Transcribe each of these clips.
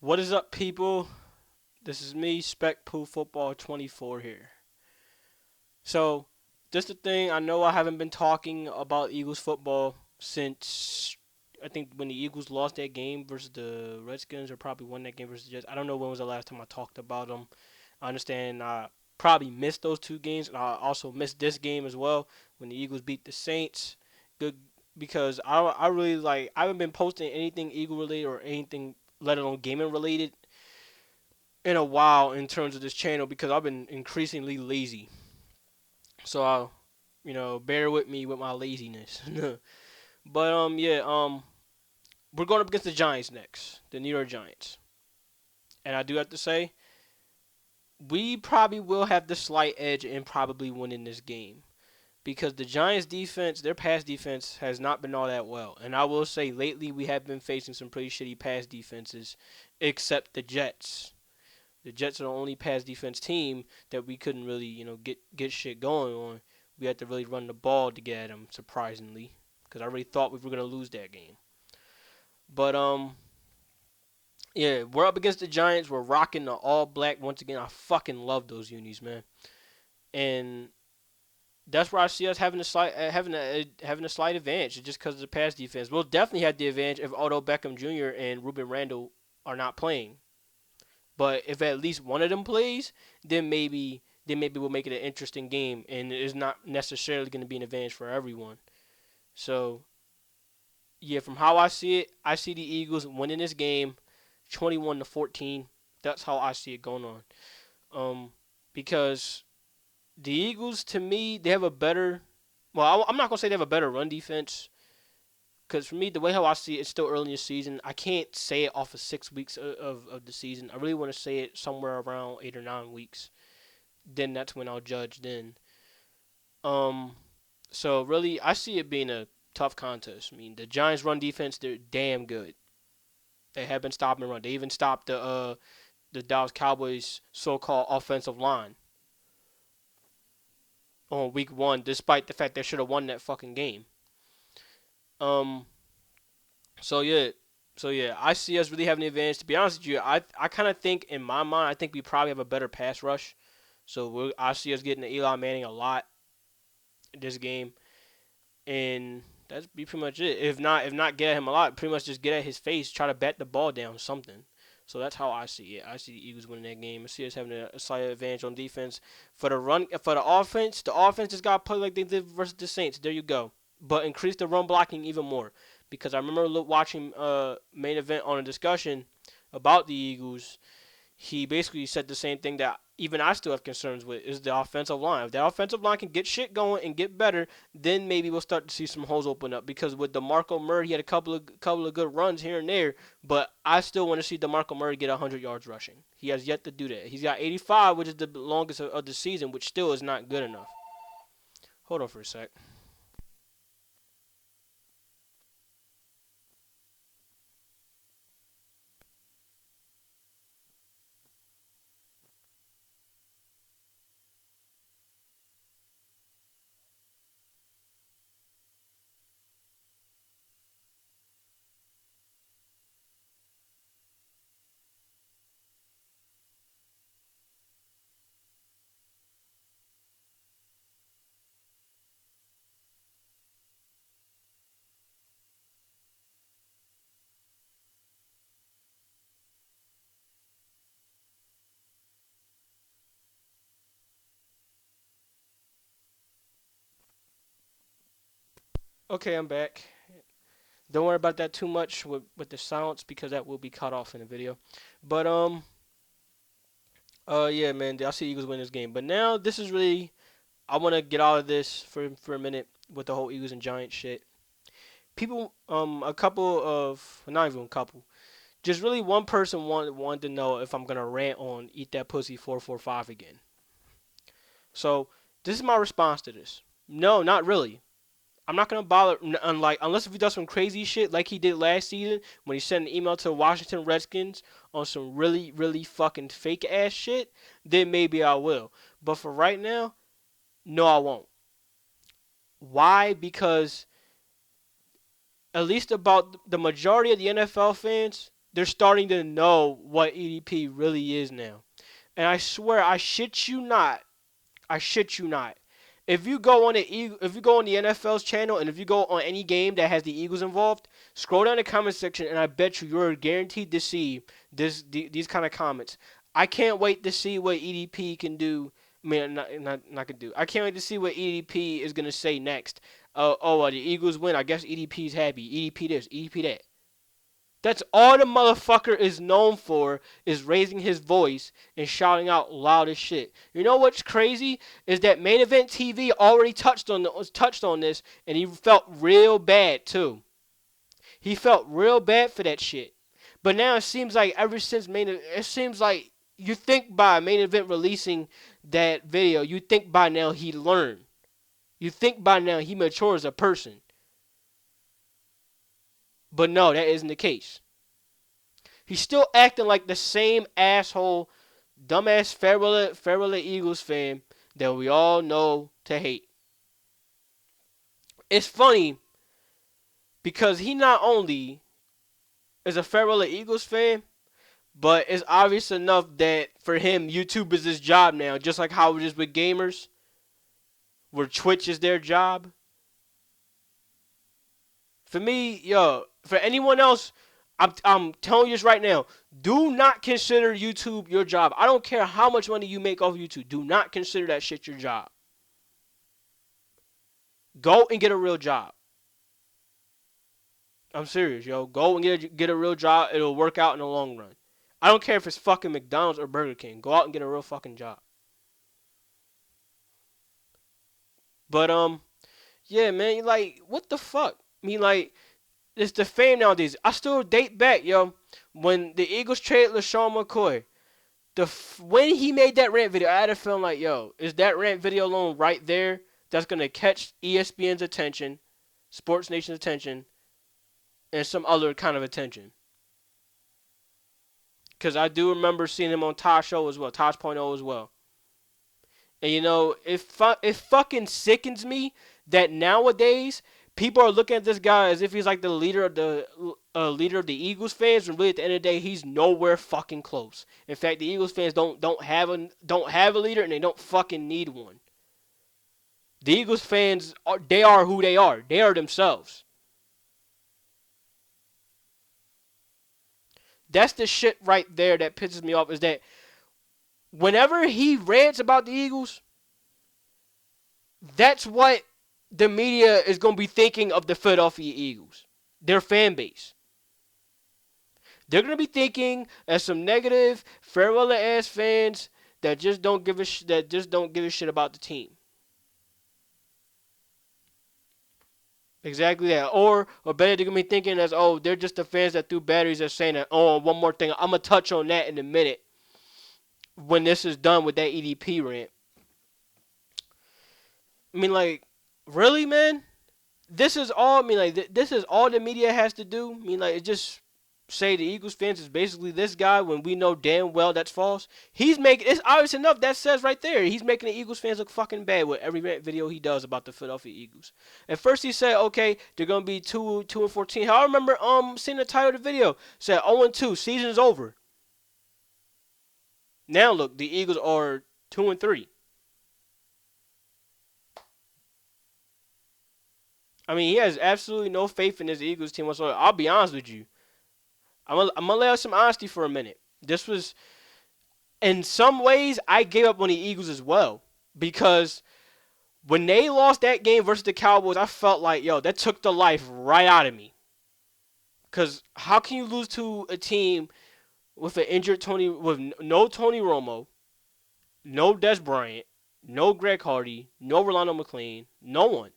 What is up, people? This is me, Spec Pool Football 24 here. So, just the thing, I know I haven't been talking about Eagles football since I think when the Eagles lost that game versus the Redskins, or probably won that game versus the Jets. I don't know when was the last time I talked about them. I understand I probably missed those two games, and I also missed this game as well when the Eagles beat the Saints. Good because I really I haven't been posting anything Eagle related or anything, let alone gaming related, in a while in terms of this channel because I've been increasingly lazy. So bear with me with my laziness. But we're going up against the Giants next, the New York Giants. And I do have to say, we probably will have the slight edge in probably winning this game because the Giants defense, their pass defense has not been all that well. And I will say lately we have been facing some pretty shitty pass defenses except the Jets. The Jets are the only pass defense team that we couldn't really, get shit going on. We had to really run the ball to get at them, surprisingly, because I really thought we were gonna lose that game. But yeah, we're up against the Giants. We're rocking the all black once again. I fucking love those unis, man. And that's where I see us having a slight advantage, just because of the pass defense. We'll definitely have the advantage if Odell Beckham Jr. and Ruben Randle are not playing. But if at least one of them plays, then maybe we'll make it an interesting game, and it's not necessarily going to be an advantage for everyone. So yeah, from how I see it, I see the Eagles winning this game, 21-14. That's how I see it going on. Because the Eagles, to me, they have a better. Well, I'm not gonna say they have a better run defense. Because for me, the way how I see it, it's still early in the season. I can't say it off of 6 weeks of the season. I really want to say it somewhere around 8 or 9 weeks. Then that's when I'll judge. Then, um, so really, I see it being a tough contest. I mean, the Giants' run defense, they're damn good. They have been stopping the run. They even stopped the Dallas Cowboys' so-called offensive line on week one, despite the fact they should have won that fucking game. Um, so yeah, I see us really having the advantage. To be honest with you, I kind of think in my mind, I think we probably have a better pass rush. So I see us getting to Eli Manning a lot in this game, and that's be pretty much it. If not get at him a lot, pretty much just get at his face, try to bat the ball down, something. So that's how I see it. I see the Eagles winning that game. I see us having a slight advantage on defense. For the run, for the offense just got to play like they did versus the Saints. There you go. But increase the run blocking even more, because I remember watching main event on a discussion about the Eagles. He basically said the same thing that even I still have concerns with, is the offensive line. If the offensive line can get shit going and get better, then maybe we'll start to see some holes open up. Because with DeMarco Murray, he had a couple of good runs here and there, but I still want to see DeMarco Murray get 100 yards rushing. He has yet to do that. He's got 85, which is the longest of the season, which still is not good enough. Hold on for a sec. Okay, I'm back. Don't worry about that too much with the silence, because that will be cut off in the video. But yeah, man, I see Eagles win this game. But now this is really, I want to get out of this for a minute with the whole Eagles and Giants shit. People, a couple of, not even a couple, just really one person wanted to know if I'm gonna rant on Eat That Pussy 445 again. So this is my response to this. No, not really. I'm not gonna bother, unless if he does some crazy shit like he did last season when he sent an email to the Washington Redskins on some really, really fucking fake ass shit. Then maybe I will. But for right now, no, I won't. Why? Because at least about the majority of the NFL fans, they're starting to know what EDP really is now. And I swear, I shit you not. If you go on the NFL's channel and if you go on any game that has the Eagles involved, scroll down the comment section and I bet you're guaranteed to see these kind of comments. I can't wait to see what EDP can do. I mean, not can do. I can't wait to see what EDP is gonna say next. The Eagles win. I guess EDP's happy. EDP this, EDP that. That's all the motherfucker is known for, is raising his voice and shouting out loud as shit. You know what's crazy is that Main Event TV already touched on this, and he felt real bad too. He felt real bad for that shit. But now it seems like ever since it seems like you think by Main Event releasing that video, you think by now he learned. You think by now he matures as a person. But no, that isn't the case. He's still acting like the same asshole, dumbass Farrell Eagles fan that we all know to hate. It's funny because he not only is a Farrell Eagles fan, but it's obvious enough that for him, YouTube is his job now, just like how it is with gamers, where Twitch is their job. For me, for anyone else, I'm telling you this right now. Do not consider YouTube your job. I don't care how much money you make off YouTube. Do not consider that shit your job. Go and get a real job. I'm serious, yo. Go and get a real job. It'll work out in the long run. I don't care if it's fucking McDonald's or Burger King. Go out and get a real fucking job. But yeah, man. Like, what the fuck? I mean, like, it's the fame nowadays. I still date back, yo, when the Eagles traded LaShawn McCoy. When he made that rant video, I had a feeling like, yo, is that rant video alone right there that's gonna catch ESPN's attention, Sports Nation's attention, and some other kind of attention? Because I do remember seeing him on Tosh Show as well, Tosh.0 as well. And you know, it fucking sickens me that nowadays people are looking at this guy as if he's like the leader of the Eagles fans, when really at the end of the day he's nowhere fucking close. In fact, the Eagles fans don't have a leader and they don't fucking need one. The Eagles fans they are who they are. They are themselves. That's the shit right there that pisses me off, is that whenever he rants about the Eagles, that's what the media is going to be thinking of the Philadelphia Eagles, their fan base. They're going to be thinking as some negative, farewell ass fans that just don't give a shit about the team. Exactly that. Or better, they're going to be thinking as, oh, they're just the fans that threw batteries are saying that. Oh, one more thing. I'm going to touch on that in a minute when this is done with that EDP rant. I mean, like, really, man? This is all, this is all the media has to do? I mean, like, it just say the Eagles fans is basically this guy when we know damn well that's false. It's obvious enough that says right there. He's making the Eagles fans look fucking bad with every video he does about the Philadelphia Eagles. At first he said, okay, they're gonna be 2-14. How I remember seeing the title of the video said 0-2, season's over. Now look, the Eagles are 2-3. I mean, he has absolutely no faith in his Eagles team whatsoever. I'll be honest with you. I'm gonna lay out some honesty for a minute. This was, in some ways, I gave up on the Eagles as well, because when they lost that game versus the Cowboys, I felt like, yo, that took the life right out of me. Because how can you lose to a team with no Tony Romo, no Des Bryant, no Greg Hardy, no Rolando McClain, no one,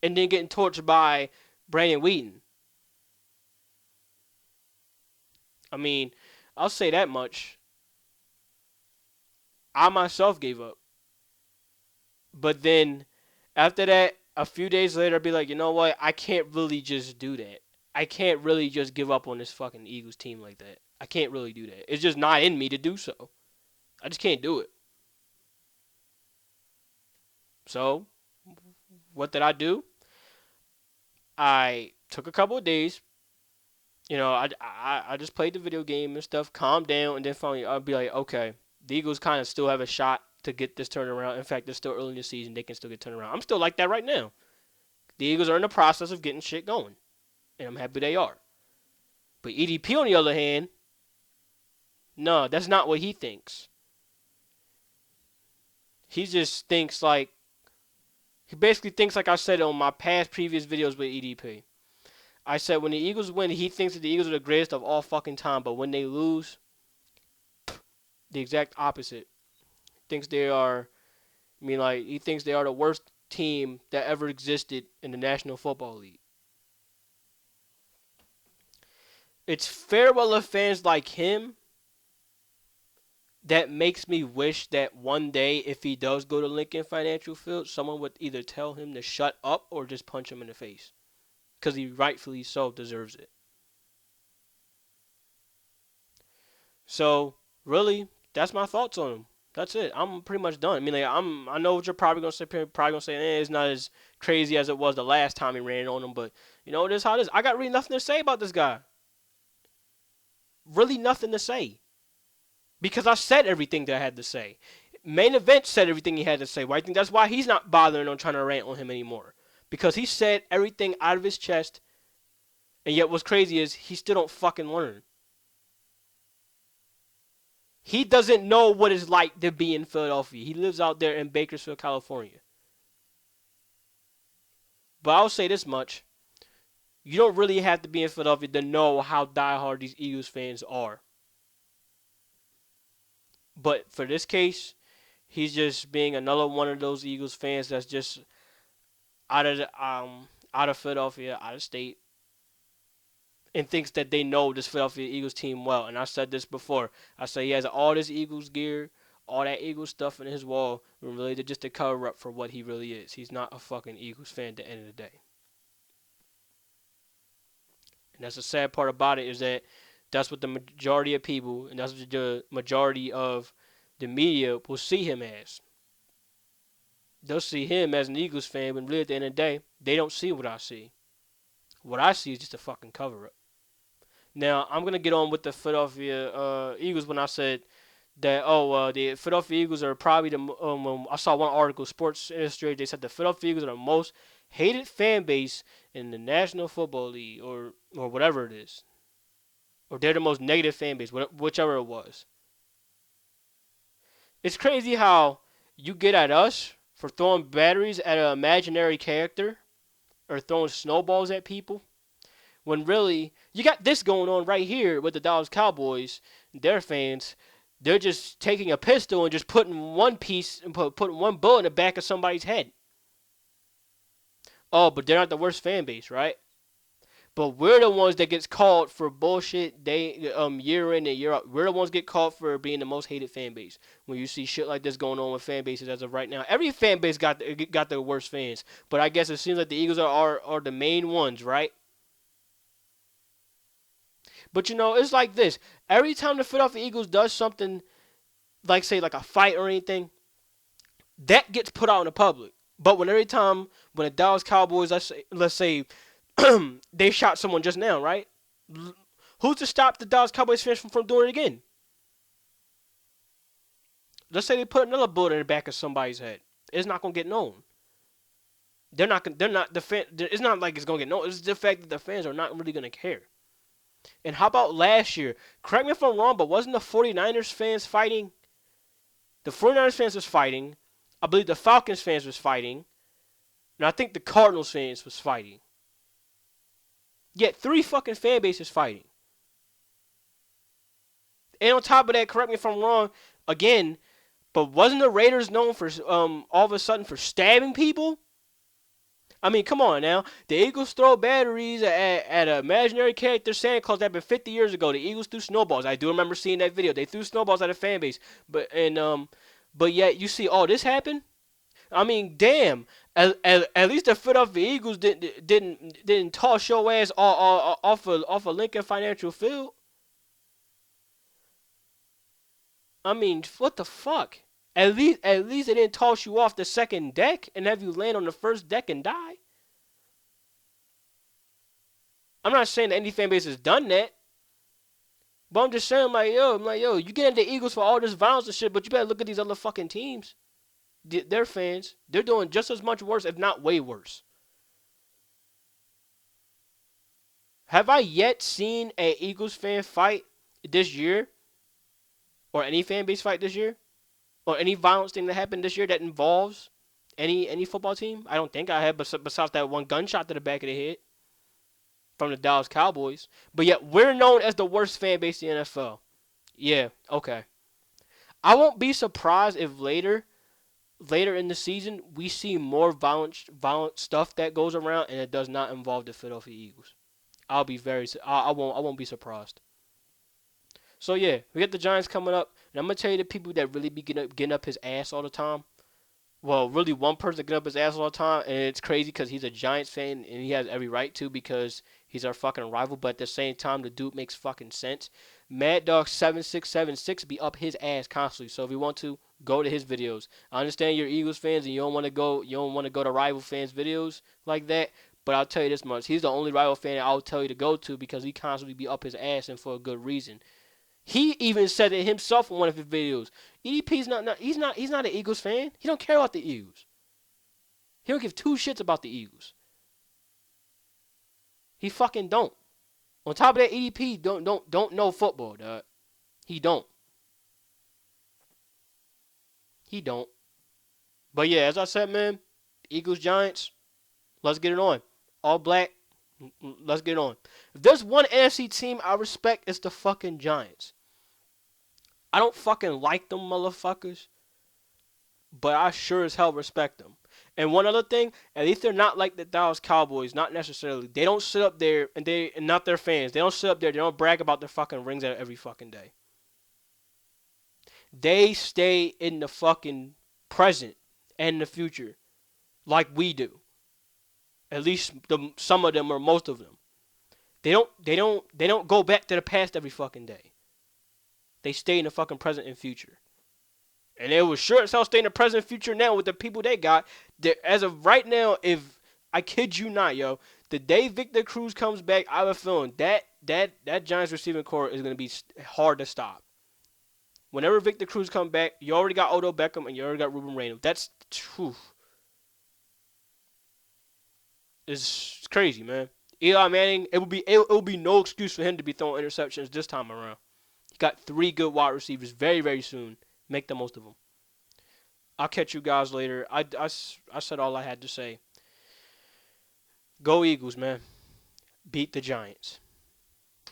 and then getting torched by Brandon Wheaton? I mean, I'll say that much. I myself gave up. But then, after that, a few days later, I'd be like, you know what? I can't really just do that. I can't really just give up on this fucking Eagles team like that. I can't really do that. It's just not in me to do so. I just can't do it. So, what did I do? I took a couple of days. I just played the video game and stuff, calmed down, and then finally I'll be like, okay, the Eagles kind of still have a shot to get this turned around. In fact, they're still early in the season; they can still get turned around. I'm still like that right now. The Eagles are in the process of getting shit going, and I'm happy they are. But EDP, on the other hand, no, that's not what he thinks. He just thinks like he basically thinks like I said on my past previous videos with EDP. I said when the Eagles win, he thinks that the Eagles are the greatest of all fucking time, but when they lose, the exact opposite. Thinks they are. I mean, like he thinks they are the worst team that ever existed in the National Football League. It's fair weather fans like him that makes me wish that one day, if he does go to Lincoln Financial Field, someone would either tell him to shut up or just punch him in the face, because he rightfully so deserves it. So really, that's my thoughts on him. That's it. I'm pretty much done. I mean, like, I know what you're probably gonna say. Probably gonna say, it's not as crazy as it was the last time he ran on him. But it is how it is. I got really nothing to say about this guy. Really nothing to say, because I said everything that I had to say. Main Event said everything he had to say. Well, I think that's why he's not bothering on trying to rant on him anymore, because he said everything out of his chest. And yet, what's crazy is he still don't fucking learn. He doesn't know what it's like to be in Philadelphia. He lives out there in Bakersfield, California. But I'll say this much. You don't really have to be in Philadelphia to know how diehard these Eagles fans are. But for this case, he's just being another one of those Eagles fans that's just out of Philadelphia, out of state, and thinks that they know this Philadelphia Eagles team well. And I said this before. I said he has all this Eagles gear, all that Eagles stuff in his wall, related just to cover up for what he really is. He's not a fucking Eagles fan at the end of the day. And that's the sad part about it, is that that's what the majority of people, and that's what the majority of the media will see him as. They'll see him as an Eagles fan, but really at the end of the day, they don't see what I see. What I see is just a fucking cover up. Now, I'm going to get on with the Philadelphia Eagles when I said that, the Philadelphia Eagles are probably I saw one article, Sports Illustrated, they said the Philadelphia Eagles are the most hated fan base in the National Football League, or whatever it is. Or they're the most negative fan base, whichever it was. It's crazy how you get at us for throwing batteries at an imaginary character or throwing snowballs at people, when really you got this going on right here with the Dallas Cowboys, their fans. They're just taking a pistol and just putting one piece and putting one bullet in the back of somebody's head. Oh, but they're not the worst fan base, right? But we're the ones that gets called for bullshit year in and year out. We're the ones get called for being the most hated fan base. When you see shit like this going on with fan bases as of right now, every fan base got the worst fans. But I guess it seems like the Eagles are the main ones, right? But it's like this. Every time the Philadelphia Eagles does something, like say like a fight or anything, that gets put out in the public. But when the Dallas Cowboys, let's say they shot someone just now, right? Who's to stop the Dallas Cowboys fans from doing it again? Let's say they put another bullet in the back of somebody's head. It's not gonna get known. They're not. It's not like it's gonna get known. It's the fact that the fans are not really gonna care. And how about last year? Correct me if I'm wrong, but wasn't the 49ers fans fighting? The 49ers fans was fighting. I believe the Falcons fans was fighting. And I think the Cardinals fans was fighting. Yet 3 fucking fan bases fighting. And on top of that, correct me if I'm wrong, again, but wasn't the Raiders known for all of a sudden for stabbing people? I mean, come on now. The Eagles throw batteries at an imaginary character, Santa Claus, that happened 50 years ago. The Eagles threw snowballs. I do remember seeing that video. They threw snowballs at a fan base. But yet you see all this happen? I mean, damn. At least the Philadelphia Eagles didn't toss your ass off of Lincoln Financial Field. I mean, what the fuck? At least they didn't toss you off the second deck and have you land on the first deck and die. I'm not saying that any fan base has done that. But I'm just saying, yo, you get into the Eagles for all this violence and shit, but you better look at these other fucking teams. Their fans, they're doing just as much worse, if not way worse. Have I yet seen a Eagles fan fight this year, or any fan base fight this year, or any violence thing that happened this year that involves any football team? I don't think I have, besides that one gunshot to the back of the head from the Dallas Cowboys. But yet we're known as the worst fan base in the NFL. Yeah, okay. I won't be surprised if later in the season we see more violent stuff that goes around and it does not involve the Philadelphia Eagles. I won't be surprised. So yeah, we got the Giants coming up, and I'm gonna tell you the people that really be getting up his ass all the time. Well, really one person getting up his ass all the time, and it's crazy because he's a Giants fan and he has every right to because he's our fucking rival. But at the same time, the dude makes fucking sense. Mad Dog 7676 be up his ass constantly. So if you want to, go to his videos. I understand you're Eagles fans and you don't want to go to rival fans videos like that. But I'll tell you this much: he's the only rival fan I'll tell you to go to because he constantly be up his ass and for a good reason. He even said it himself in one of his videos. EDP's he's not an Eagles fan. He don't care about the Eagles. He don't give two shits about the Eagles. He fucking don't. On top of that, EDP don't know football, dog. He don't. He don't. But yeah, as I said, man, Eagles Giants, let's get it on. All black, let's get it on. If there's one NFC team I respect, it's the fucking Giants. I don't fucking like them motherfuckers, but I sure as hell respect them. And one other thing, at least they're not like the Dallas Cowboys, not necessarily. They don't sit up there and not their fans. They don't sit up there. They don't brag about their fucking rings every fucking day. They stay in the fucking present and the future like we do. At least some of them or most of them. They don't go back to the past every fucking day. They stay in the fucking present and future. And they will sure as hell stay in the present and future now with the people they got. As of right now, if I kid you not, yo, the day Victor Cruz comes back, I have a feeling that Giants receiving core is going to be hard to stop. Whenever Victor Cruz comes back, you already got Odell Beckham and you already got Ruben Randall. That's it's crazy, man. Eli Manning, it will be no excuse for him to be throwing interceptions this time around. He got 3 good wide receivers very, very soon. Make the most of them. I'll catch you guys later. I said all I had to say. Go Eagles, man. Beat the Giants.